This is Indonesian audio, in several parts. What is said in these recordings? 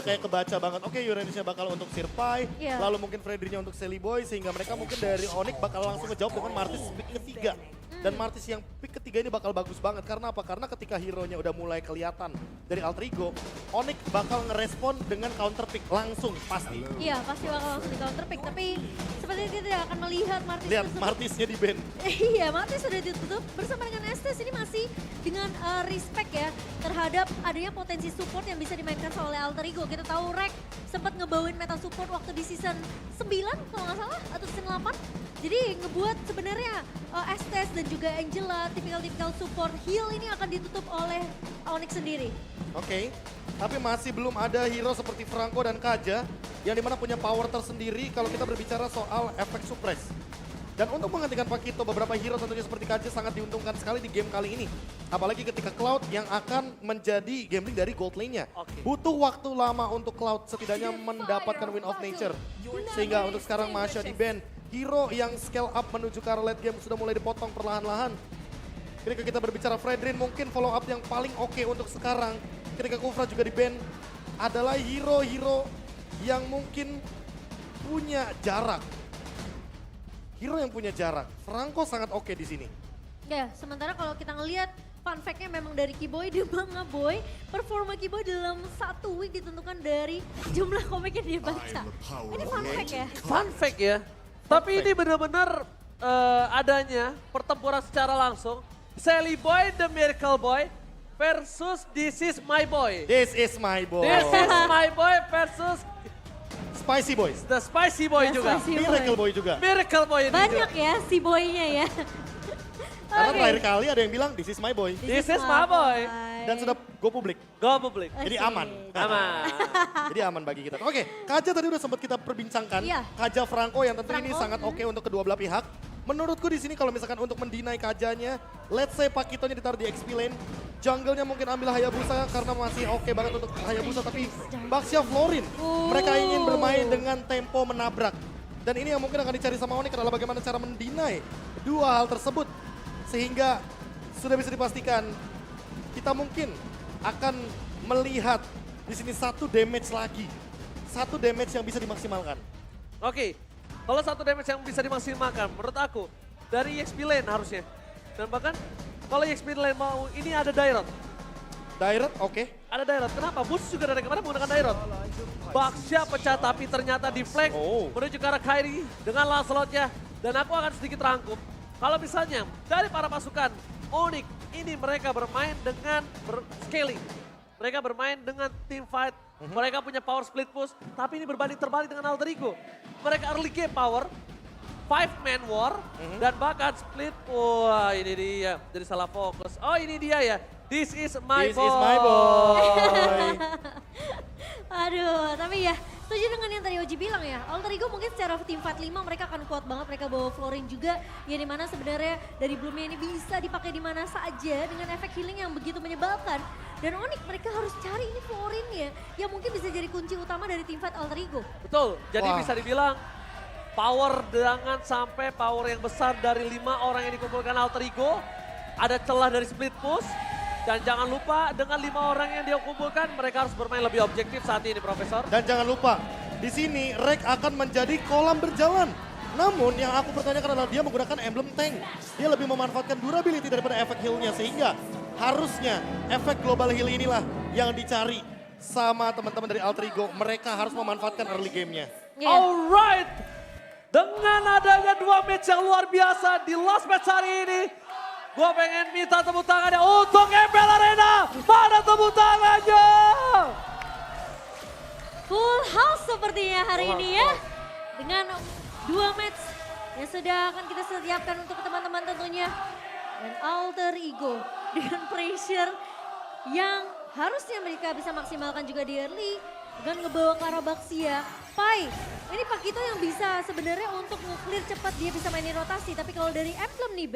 kayak kebaca banget. Oke, Uranusnya bakal untuk Sirpai, Iya. lalu mungkin Fredrinya untuk Sally Boy, sehingga mereka mungkin dari Onyx bakal langsung ngejawab dengan Martis pick ketiga. Dan Martis yang pick ketiga ini bakal bagus banget. Karena apa? Karena ketika hero-nya udah mulai kelihatan dari Alter Ego, Onyx bakal ngerespon dengan counter pick langsung pasti. Iya, pasti bakal langsung di counter pick. Tapi sepertinya kita tidak akan melihat Martis Lihat tersebut. Martisnya di band. Iya, Martis sudah ditutup bersama dengan Estes. Ini masih dengan respect ya terhadap adanya potensi support yang bisa dimainkan oleh Alter Ego. Kita tahu Rek sempat ngebawain meta support waktu di season 9 kalau nggak salah atau season 8. Jadi ngebuat sebenarnya Estes dan juga Angela tipikal-tipikal support heal ini akan ditutup oleh Onyx sendiri. Oke, tapi masih belum ada hero seperti Franco dan Kaja yang dimana punya power tersendiri kalau kita berbicara soal efek suppress. Dan untuk menghentikan Pakito, beberapa hero tentunya seperti Kaja sangat diuntungkan sekali di game kali ini. Apalagi ketika Cloud yang akan menjadi gambling dari gold lane-nya. Butuh waktu lama untuk Cloud setidaknya mendapatkan win of nature. Sehingga untuk sekarang Masha di ban. Hero yang scale up menuju ke arah late game sudah mulai dipotong perlahan-lahan. Ketika kita berbicara Fredrin, mungkin follow up yang paling oke untuk sekarang. Ketika Kufra juga di ban adalah hero-hero yang mungkin punya jarak. Hero yang punya jarak. Franco sangat oke di sini. Ya, sementara kalau kita ngelihat fun fact-nya memang dari Kiboy di Manga Boy, performa Kiboy dalam 1 week ditentukan dari jumlah komik yang dia baca. Ini fun fact ya. Fun fact ya. Tapi ini benar-benar adanya pertempuran secara langsung. Sally Boy, The Miracle Boy versus This Is My Boy. This is my boy. This Is My Boy versus Spicy Boys. The Spicy Boy The juga. Spicy Miracle Boy juga. Miracle Boy ini Banyak juga. ya si boynya ya. Karena Oke. terakhir kali ada yang bilang this is my boy. This is my boy. Dan sudah go publik. Go public. Jadi Asik. aman. Aman. Jadi aman bagi kita. Oke, Kaja tadi udah sempat kita perbincangkan. Iya. Kaja Franco yang tentu ini Franco, sangat oke untuk kedua belah pihak. Menurutku di sini kalau misalkan untuk mendinai Kajanya, let's say Pakitonya ditaruh di XP lane, jungle-nya mungkin ambil Hayabusa karena masih oke banget untuk Hayabusa, tapi Baxia Florin. Mereka ingin bermain dengan tempo menabrak. Dan ini yang mungkin akan dicari sama Onyx adalah bagaimana cara mendinai dua hal tersebut. Sehingga sudah bisa dipastikan kita mungkin akan melihat di sini satu damage lagi. Satu damage yang bisa dimaksimalkan. Oke, kalau satu damage yang bisa dimaksimalkan menurut aku dari EXP lane harusnya. Dan bahkan kalau EXP lane mau ini ada Dairot. Direct, oke. Ada Dairot, kenapa? Bus juga dari kemarin menggunakan Dairot. Baxia pecah tapi ternyata deflect menuju ke arah Kairi dengan Lancelot-nya. Dan aku akan sedikit rangkum. Kalau misalnya dari para pasukan Onyx ini mereka bermain dengan scaling. Mereka bermain dengan team fight. Mereka punya power split push. Tapi ini berbanding terbalik dengan Alter Ego. Mereka early game power. 5-man war. Dan bahkan split. Wah ini dia. Jadi salah fokus. Oh ini dia ya. This is my This boy. is my boy. Aduh, tapi ya setuju dengan yang tadi Oji bilang ya. Alter Ego mungkin secara tim 45 mereka akan kuat banget. Mereka bawa Florin juga. Ya dimana sebenarnya dari Bloomnya ini bisa dipakai di mana saja dengan efek healing yang begitu menyebalkan. Dan Onyx mereka harus cari ini Florinnya yang mungkin bisa jadi kunci utama dari tim fight Alter Ego. Betul, jadi Wah. bisa dibilang power dengan sampai power yang besar dari 5 orang yang dikumpulkan Alter Ego. Ada celah dari split push. Dan jangan lupa dengan 5 orang yang dia kumpulkan mereka harus bermain lebih objektif saat ini Profesor. Dan jangan lupa, di sini Rek akan menjadi kolam berjalan. Namun yang aku pertanyakan adalah dia menggunakan emblem tank. Dia lebih memanfaatkan durability daripada efek heal-nya. Sehingga harusnya efek global heal inilah yang dicari sama teman-teman dari Alter Ego. Mereka harus memanfaatkan early game-nya. Ya. Alright, dengan adanya 2 match yang luar biasa di last match hari ini. Gue pengen minta tepuk tangannya untuk MPL Arena. Mana tepuk tangannya? Full house sepertinya hari ini ya. Dengan 2 match yang sudah akan kita siapkan untuk teman-teman tentunya. Dan Alter Ego dengan pressure yang harusnya mereka bisa maksimalkan juga di early. Dengan ngebawa ke arah Baxia. Pai, ini Pakito yang bisa sebenarnya untuk nge-clear cepat dia bisa mainin rotasi. Tapi kalau dari emblem nih B,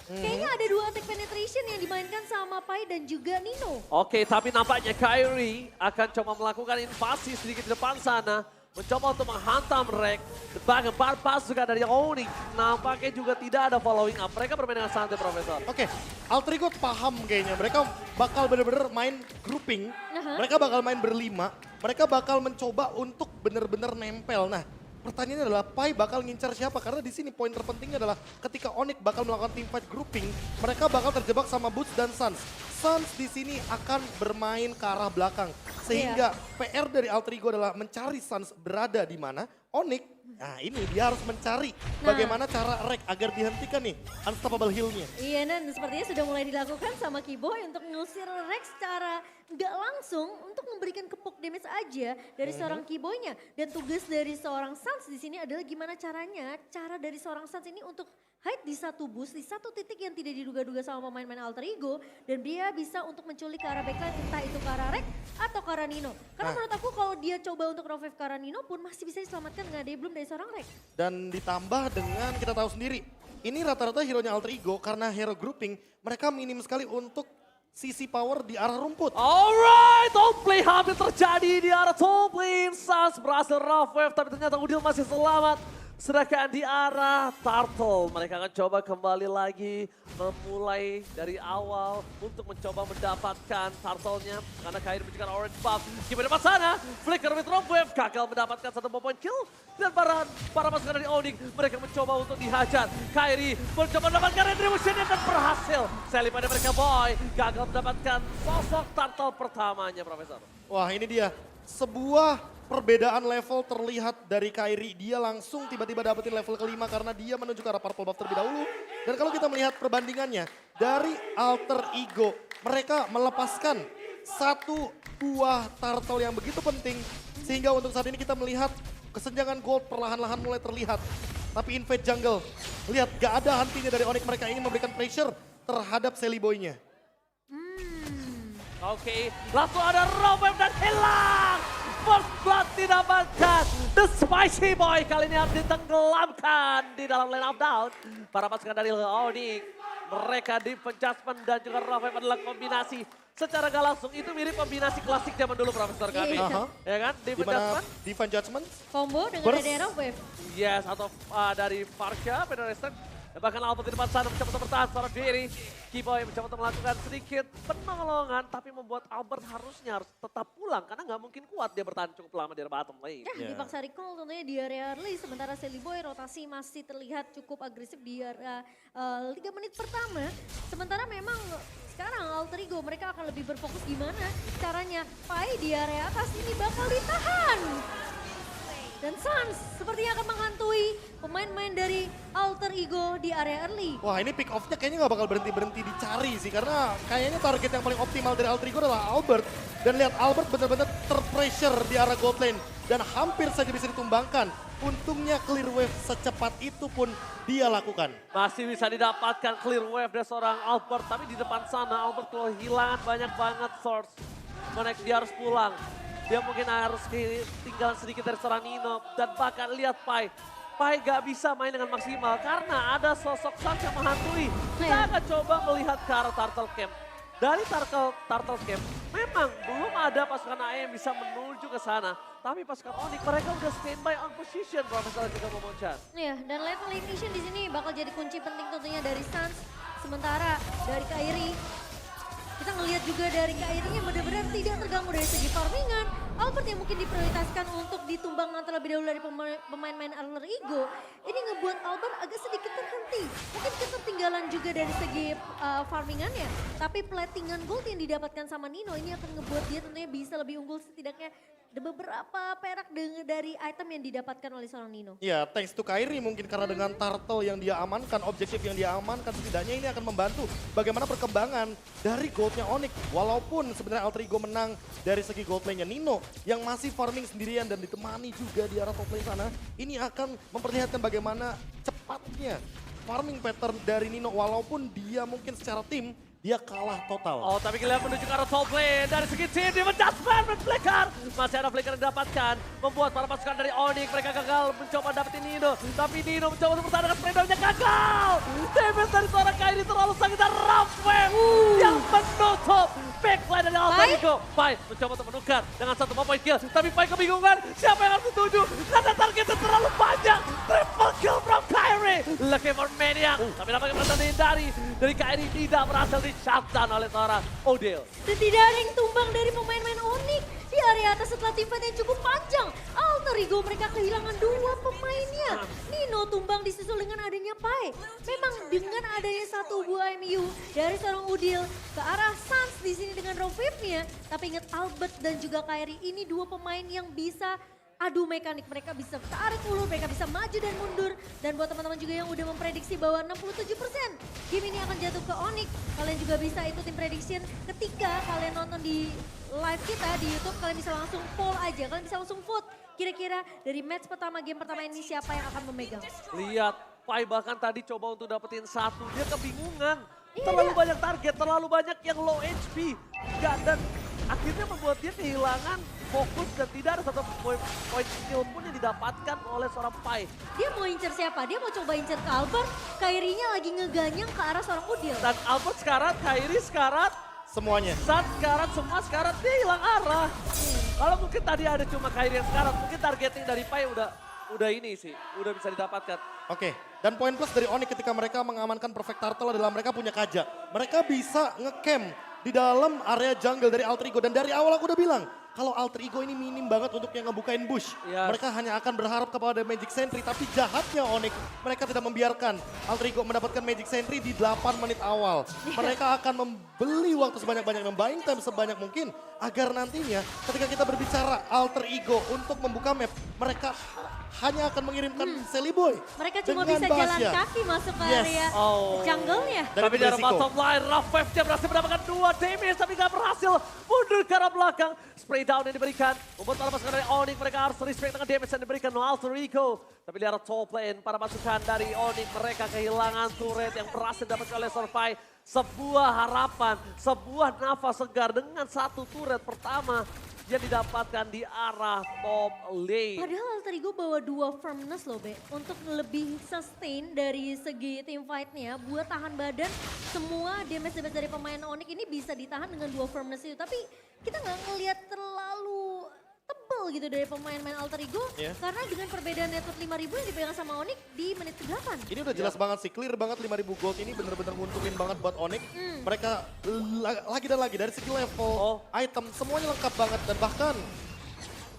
kayaknya ada 2 attack penetration yang dimainkan sama Pai dan juga Nino. Oke, tapi nampaknya Kyrie akan coba melakukan invasi sedikit di depan sana. Mencoba untuk menghantam Rek. Bahkan pas juga dari Onyx. Nampaknya juga tidak ada following up. Mereka bermain dengan santai Profesor. Oke, Alter Ego paham kayaknya. Mereka bakal bener-bener main grouping. Mereka bakal main berlima. mereka bakal mencoba untuk benar-benar nempel. Nah, pertanyaannya adalah Pai bakal ngincar siapa? Karena di sini poin terpentingnya adalah ketika Onyx bakal melakukan team fight grouping, mereka bakal terjebak sama Boots dan Suns. Suns di sini akan bermain ke arah belakang. Sehingga PR dari Alter Ego adalah mencari Suns berada di mana. Onyx, nah ini dia harus mencari bagaimana cara Rek agar dihentikan nih unstoppable heal-nya. Iya, dan sepertinya sudah mulai dilakukan sama Kiboy untuk ngusir Rex secara nggak langsung untuk memberikan kepuk damage aja dari seorang Kiboynya. Dan tugas dari seorang Suns di sini adalah gimana caranya, cara dari seorang Suns ini untuk hide di satu boost, di satu titik yang tidak diduga-duga sama pemain-pemain Alter Ego. Dan dia bisa untuk menculik ke arah backline, entah itu ke arah Rex atau ke arah Nino. Karena menurut aku kalau dia coba untuk revive ke arah Nino pun masih bisa diselamatkan dengan Daybloom dari seorang Rex. Dan ditambah dengan kita tahu sendiri, ini rata-rata hero-nya Alter Ego karena hero grouping, mereka minim sekali untuk sisi power di arah rumput. Alright, outplay hampir terjadi di arah top lane. Suns berhasil rough wave tapi ternyata Udil masih selamat. Sedangkan di arah Turtle, mereka akan coba kembali lagi memulai dari awal untuk mencoba mendapatkan Turtle-nya. Karena Kairi menunjukkan orange buff. Gimana depan sana, Flicker with Rob Wave gagal mendapatkan satu point kill. Dan para pasukan dari Onyx, mereka mencoba untuk dihajar. Kairi mencoba mendapatkan retribution dan berhasil. Sally pada mereka Boy, gagal mendapatkan sosok Turtle pertamanya, Profesor. Wah ini dia, sebuah perbedaan level terlihat dari Kairi. Dia langsung tiba-tiba dapetin level kelima karena dia menuju ke arah purple buff terlebih dahulu. Dan kalau kita melihat perbandingannya dari Alter Ego, mereka melepaskan satu buah turtle yang begitu penting. Sehingga untuk saat ini kita melihat kesenjangan gold perlahan-lahan mulai terlihat. Tapi Invade Jungle, lihat gak ada hentinya dari Onyx, mereka ingin memberikan pressure terhadap Sally Boy-nya. Oke, langsung ada Robert dan hilang. First blood didapatkan. The Spicy Boy kali ini harus ditenggelamkan di dalam lane of down. Para pasukan dari Onyx, mereka di adjustment dan juga Robert adalah kombinasi. Secara gak langsung itu mirip kombinasi klasik zaman dulu Profesor kami. Ya kan, di adjustment. Divine Judgment. Combo dengan Burst. Radar Wave. Yes, atau dari Farsha, Pedro bahkan Albert di depan sana mencoba untuk bertahan seorang diri. Kiboy mencoba untuk melakukan sedikit penolongan, tapi membuat Albert harusnya harus tetap pulang. Karena nggak mungkin kuat dia bertahan cukup lama di bottom lane. Ya, dipaksa recall tentunya di area early. Sementara Sally Boy rotasi masih terlihat cukup agresif di area 3 menit pertama. Sementara memang sekarang Alter Ego mereka akan lebih berfokus gimana caranya Pai di area atas ini bakal ditahan. Dan Suns sepertinya akan menghantui pemain-pemain dari Alter Ego di area early. Wah ini pick off-nya kayaknya gak bakal berhenti-berhenti dicari sih. Karena kayaknya target yang paling optimal dari Alter Ego adalah Albert. Dan lihat Albert benar-benar terpressure di arah gold lane. Dan hampir saja bisa ditumbangkan. Untungnya clear wave secepat itu pun dia lakukan. Masih bisa didapatkan clear wave dari seorang Albert. Tapi di depan sana Albert kehilangan banyak banget source. Mana dia harus pulang. Dia mungkin harus ketinggalan sedikit dari seorang Nino. Dan bahkan lihat Pai. Pai gak bisa main dengan maksimal karena ada sosok Suns yang menghantui. Kita akan coba melihat ke arah Turtle Camp. Dari Turtle Camp memang belum ada pasukan AE yang bisa menuju ke sana. Tapi pasukan Onyx mereka udah standby on position Profesor juga Momochan. Iya, dan level ignition di sini bakal jadi kunci penting tentunya dari Suns. Sementara dari Kairi, kita ngelihat juga dari Kairi-nya benar-benar tidak terganggu dari segi farmingan. Albert yang mungkin diprioritaskan untuk ditumbangkan terlebih dahulu dari pemain-pemain Alter Ego. Ini ngebuat Albert agak sedikit terhenti. Mungkin ketertinggalan juga dari segi farmingannya. Tapi platingan gold yang didapatkan sama Nino ini akan ngebuat dia tentunya bisa lebih unggul setidaknya. Ada beberapa perak dari item yang didapatkan oleh seorang Nino. Ya, thanks to Kairi mungkin karena dengan turtle yang dia amankan, objektif yang dia amankan, setidaknya ini akan membantu bagaimana perkembangan dari goldnya Onyx. Walaupun sebenarnya Alter Ego menang dari segi gold lane-nya Nino yang masih farming sendirian dan ditemani juga di arah top lane sana. Ini akan memperlihatkan bagaimana cepatnya farming pattern dari Nino walaupun dia mungkin secara tim dia kalah total. Oh, tapi kita menuju ke arah top lane. Dari segi tim, dia menjudgment Flicker. Masih ada Flicker yang didapatkan. Membuat para pasukan dari Onyx, mereka gagal mencoba dapetin Nino. Tapi Nino mencoba untuk bertahan dengan Spreadown-nya gagal. Damage dari seorang Kairi terlalu sakit dan Rampwave yang menutup backline dari Alter Ego. Pai mencoba untuk menukar dengan satu point kill. Tapi Pai kebingungan, siapa yang harus dituju? Karena targetnya terlalu banyak. Triple kill from Kairi. Lucky for Maniac. Tapi nampaknya berhasil dihindari. Dari Kairi tidak berhasil di shutdown oleh seorang Odell. Dan tidak ada yang tumbang dari pemain-pemain Onyx. Di area atas setelah tim fight yang cukup panjang. Alter Ego mereka kehilangan 2 pemainnya. Nino tumbang disusul dengan adanya Pai. Memang dengan adanya satu buah MU dari seorang Udil ke arah Suns di sini dengan Rovivnya. Tapi ingat Albert dan juga Kyrie ini 2 pemain yang bisa adu mekanik, mereka bisa tarik ulur, mereka bisa maju dan mundur. Dan buat teman-teman juga yang udah memprediksi bahwa 67% game ini akan jatuh ke Onyx, kalian juga bisa ikutin prediction ketika kalian nonton di live kita di YouTube. Kalian bisa langsung poll aja, kalian bisa langsung vote. Kira-kira dari match pertama, game pertama ini siapa yang akan memegang? Lihat, Pai bahkan tadi coba untuk dapetin satu, dia kebingungan. Iya, Terlalu dia- banyak target, terlalu banyak yang low HP. Dan akhirnya membuat dia kehilangan fokus dan tidak ada satu poin skill pun yang didapatkan oleh seorang Pai. Dia mau incer siapa? Dia mau coba incer ke Albert, Kyrie-nya lagi ngeganyang ke arah seorang Udil. Dan Albert sekarat, Kyrie sekarat, Semuanya. Sun sekarat, semua sekarat, dia hilang arah. Kalau mungkin tadi ada cuma Kyrie yang sekarat, mungkin targeting dari Pai udah ini sih, udah bisa didapatkan. Oke, dan poin plus dari Onyx ketika mereka mengamankan Perfect Turtle adalah mereka punya Kaja. Mereka bisa nge-camp di dalam area jungle dari Alter Ego. Dan dari awal aku udah bilang, kalau Alter Ego ini minim banget untuk yang ngebukain bush. Yes. Mereka hanya akan berharap kepada Magic Sentry, tapi jahatnya Onyx, mereka tidak membiarkan Alter Ego mendapatkan Magic Sentry di 8 menit awal. Mereka akan membeli waktu sebanyak-banyaknya, buying time sebanyak mungkin, agar nantinya ketika kita berbicara Alter Ego untuk membuka map, mereka hanya akan mengirimkan Sally Boy. Mereka cuma dengan bisa jalan Basya. kaki masuk ke Yes. area Oh. jungle-nya. Dan Tapi itu dari resiko. bottom line, Rafef dia berhasil mendapatkan 2 damage tapi gak berhasil mundur ke arah belakang. Spray down yang diberikan, membuat para pasukan dari Onyx mereka harus respect dengan damage yang diberikan Alter Ego. Tapi lihat top lane, para pasukan dari Onyx mereka kehilangan turret yang berhasil didapatkan oleh Survive. Sebuah harapan, sebuah nafas segar dengan satu turret pertama yang didapatkan di arah top lane. Padahal Alter Ego bawa 2 firmness loh Be. Untuk lebih sustain dari segi team fight-nya. Buat tahan badan semua damage-damage dari pemain Onyx ini bisa ditahan dengan 2 firmness itu. Tapi kita nggak ngelihat terlalu tebel gitu dari pemain-pemain Alter Ego. Iya. Karena dengan perbedaan network 5.000 yang dipegang sama Onyx di menit ke-8. Ini udah jelas banget sih, clear banget 5.000 gold ini bener-bener nguntungin banget buat Onyx. Mereka lagi dan lagi dari segi level, item, semuanya lengkap banget. Dan bahkan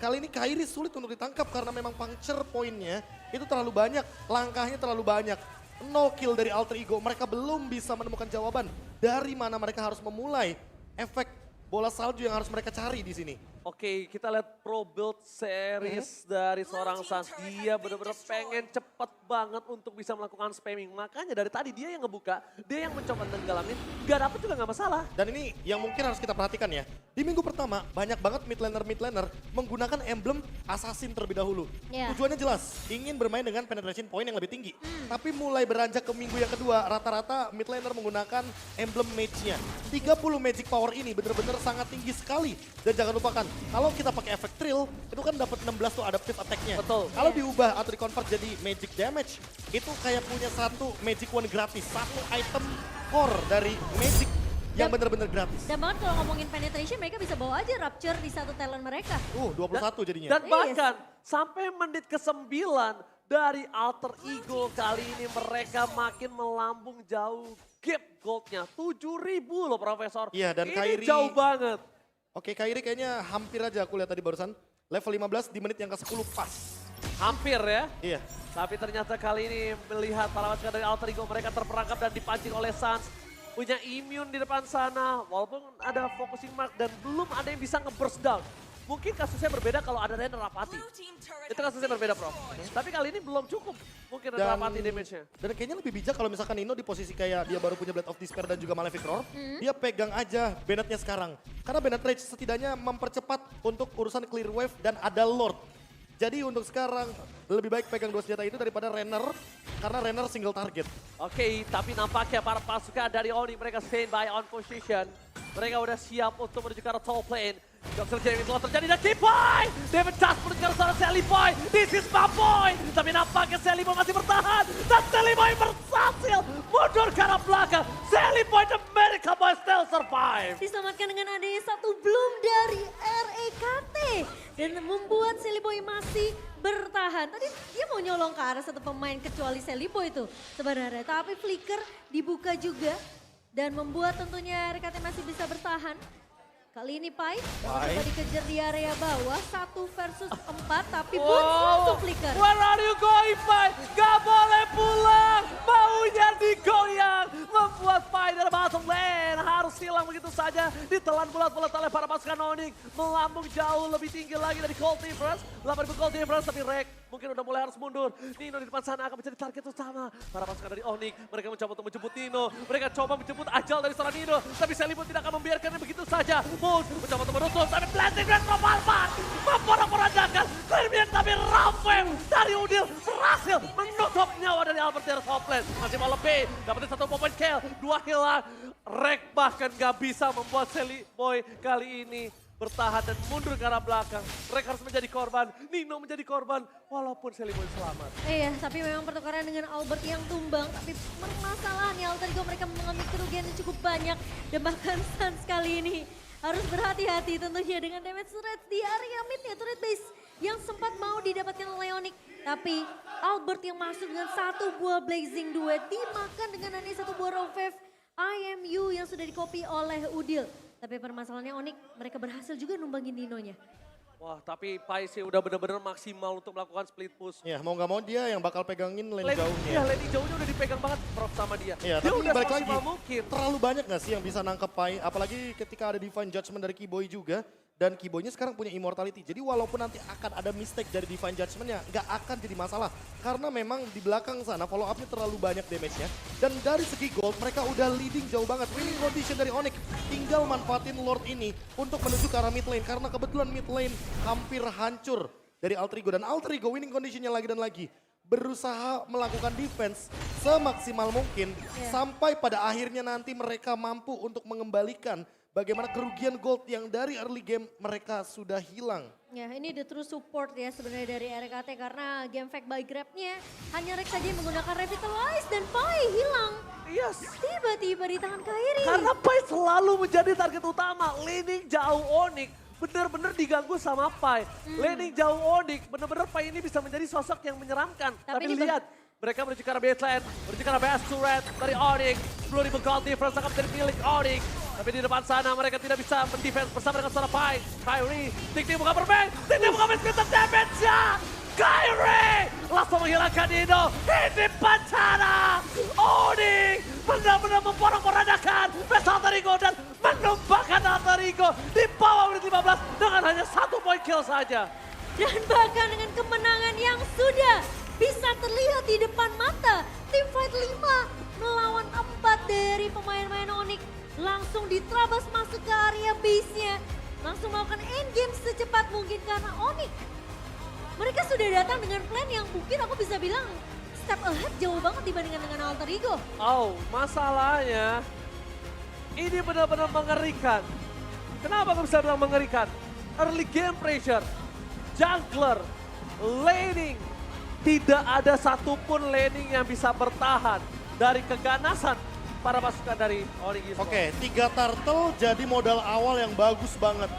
kali ini Kyrie sulit untuk ditangkap karena memang puncture poinnya itu terlalu banyak, langkahnya terlalu banyak. 0 kill dari Alter Ego, mereka belum bisa menemukan jawaban dari mana mereka harus memulai efek bola salju yang harus mereka cari di sini. Oke, kita lihat pro build series dari seorang Suns. Dia benar-benar pengen cepet banget untuk bisa melakukan spamming. Makanya dari tadi dia yang ngebuka, dia yang mencoba tenggalamin. Gak dapet juga gak masalah. Dan ini yang mungkin harus kita perhatikan ya. Di minggu pertama banyak banget mid laner menggunakan emblem assassin terlebih dahulu. Iya. Tujuannya jelas, ingin bermain dengan penetration point yang lebih tinggi. Tapi mulai beranjak ke minggu yang kedua, rata-rata mid laner menggunakan emblem mage-nya. 30 magic power ini benar-benar sangat tinggi sekali. Dan jangan lupakan, kalau kita pakai efek trill, itu kan dapat 16 tuh adaptive attack-nya. Betul. Kalau diubah atau di-convert jadi magic damage, itu kayak punya satu magic one gratis. Satu item core dari magic yang Dan- benar-benar gratis. Dan bahkan kalau ngomongin penetration mereka bisa bawa aja Rapture di satu talent mereka. 21 jadinya. Dan bahkan sampai menit ke-9 dari Alter Ego kali ini mereka makin melambung jauh. Gap goldnya 7.000 loh Profesor. Iya, dan ini Kyrie- jauh banget. Oke, Kyrie kayaknya hampir aja aku lihat tadi barusan. Level 15 di menit yang ke-10 pas. Hampir ya. Iya. Tapi ternyata kali ini melihat para pasukan dari Alter Ego mereka terperangkap dan dipancing oleh Suns. Punya immune di depan sana, walaupun ada focusing mark dan belum ada yang bisa nge-burst down. Mungkin kasusnya berbeda kalau ada Rainer Rapati. Itu kasusnya berbeda, Prof. Tapi kali ini belum cukup mungkin Rainer Rapati damage-nya. Dan kayaknya lebih bijak kalau misalkan Nino di posisi kayak dia baru punya Blade of Despair dan juga Malefic Roar. Dia pegang aja Bennett-nya sekarang. Karena Bennett Rage setidaknya mempercepat untuk urusan clear wave dan ada Lord. Jadi untuk sekarang lebih baik pegang 2 senjata itu daripada Renner. Karena Renner single target. Oke, tapi nampaknya para pasukan dari Oni mereka stand by on position. Mereka udah siap untuk menuju ke arah top lane. Dr. Jamie telah terjadi dan Kipai! David Chas menuju ke arah seorang Sally Boy. This is my boy! Tapi nampaknya Sally Boy masih bertahan. Dan Sally Boy berhasil mundur ke arah belakang. Sally Boy the America Boy still survive. Diselamatkan dengan adanya satu bloom dari REKT. Dan membuat Sally Boy masih bertahan. Tadi dia mau nyolong ke arah satu pemain kecuali Sally Boy itu sebenarnya. Tapi flicker dibuka juga. Dan membuat tentunya REKT masih bisa bertahan. Kali ini Pai Pai. coba dikejar di area bawah 1 versus 4 tapi Boots Wow. langsung flicker. Where are you going, Pai? Gak boleh pulang. Maunya digoyang. Membuat Pai dari bottom lane harus hilang begitu saja. Ditelan bulat-bulat oleh para pasukan Onyx. Melambung jauh lebih tinggi lagi dari Cold Difference. 8.000 Cold Difference tapi Rek mungkin udah mulai harus mundur. Nino di depan sana akan menjadi target utama. Para pasukan dari Onyx, mereka mencoba untuk menjemput Nino. Mereka coba menjemput Ajal dari seorang Nino. Tapi Selibut tidak akan membiarkannya begitu saja. Moon mencoba untuk menutup, tapi Blessing Red Propalpan memporak-porandakan. Clairmian tapi Ramfem dari Udil berhasil menutup nyawa dari Albert dari Hopland. Masih mau lebih, dapetin 1 point kill, 2 hilang. Rek bahkan gak bisa membuat Sally Boy kali ini bertahan dan mundur ke arah belakang. Rek harus menjadi korban, Nino menjadi korban, walaupun Sally Boy selamat. Iya, tapi memang pertukaran dengan Albert yang tumbang. Tapi permasalahannya Alter Ego mereka mengalami kerugian yang cukup banyak. Dan bahkan Suns kali ini harus berhati-hati tentunya dengan damage rate di area mid-nya. Turret base yang sempat mau didapatkan oleh Onyx. Tapi Albert yang masuk dengan 1 buah Blazing Duet dimakan dengan hanya 1 buah Rovef IMU yang sudah di-copy oleh Udil. Tapi permasalahannya Onyx, mereka berhasil juga numbangin Ninonya. Wah, tapi Pai sih udah benar-benar maksimal untuk melakukan split push. Ya mau nggak mau dia yang bakal pegangin lane Iya, jauhnya. lane jauhnya udah dipegang banget Prof sama dia. Iya, Dia tapi udah balik lagi, semaksimal mungkin. terlalu banyak gak sih yang bisa nangkep Pai? Apalagi ketika ada Divine Judgment dari Keyboy juga. Dan Keyboynya sekarang punya immortality. Jadi walaupun nanti akan ada mistake dari Divine Judgment-nya, gak akan jadi masalah. Karena memang di belakang sana follow up-nya terlalu banyak damage-nya. Dan dari segi gold mereka udah leading jauh banget. Winning condition dari Onyx. Tinggal manfaatin Lord ini untuk menuju ke arah mid lane. Karena kebetulan mid lane hampir hancur dari Alter Ego. Dan Alter Ego winning condition-nya lagi dan lagi. Berusaha melakukan defense semaksimal mungkin. Sampai pada akhirnya nanti mereka mampu untuk mengembalikan bagaimana kerugian gold yang dari early game mereka sudah hilang. Ya ini the true support ya sebenarnya dari RKT karena game fact by Grab-nya hanya Rex saja yang menggunakan Revitalize dan Pai hilang. Yes. Tiba-tiba di tangan Kairi. Karena Pai selalu menjadi target utama. Laning jauh Onyx benar-benar diganggu sama Pai. Laning jauh Onyx benar-benar Pai ini bisa menjadi sosok yang menyeramkan. Tapi ini lihat. Mereka menuju ke arah baseline, menuju ke arah base turret dari Onyx. 10.000 gold difference akan menjadi milik Onyx. Tapi di depan sana mereka tidak bisa mendefense bersama dengan seorang Pai. Kyrie, Tik-Tik buka bermain, Tik-Tik buka main sekitar damage ya. Kyrie langsung menghilangkan Nino. Ini bencana. Onyx benar-benar memporak-porandakan base Alter Ego dan menumbangkan Alter Ego di bawah menit 15 dengan hanya 1 point kill saja. Dan bahkan dengan kemenangan yang sudah bisa terlihat di depan mata. Tim Fight 5 melawan 4 dari pemain-pemain Onyx. Langsung diterabas masuk ke area base-nya. Langsung melakukan endgame secepat mungkin karena Onyx. Mereka sudah datang dengan plan yang mungkin aku bisa bilang step ahead jauh banget dibandingkan dengan Alter Ego. Oh, masalahnya ini benar-benar mengerikan. Kenapa aku bisa bilang mengerikan? Early game pressure, jungler, laning. Tidak ada satupun laning yang bisa bertahan dari keganasan para pasukan dari Onyx Esports. Oke, 3 turtle jadi modal awal yang bagus banget.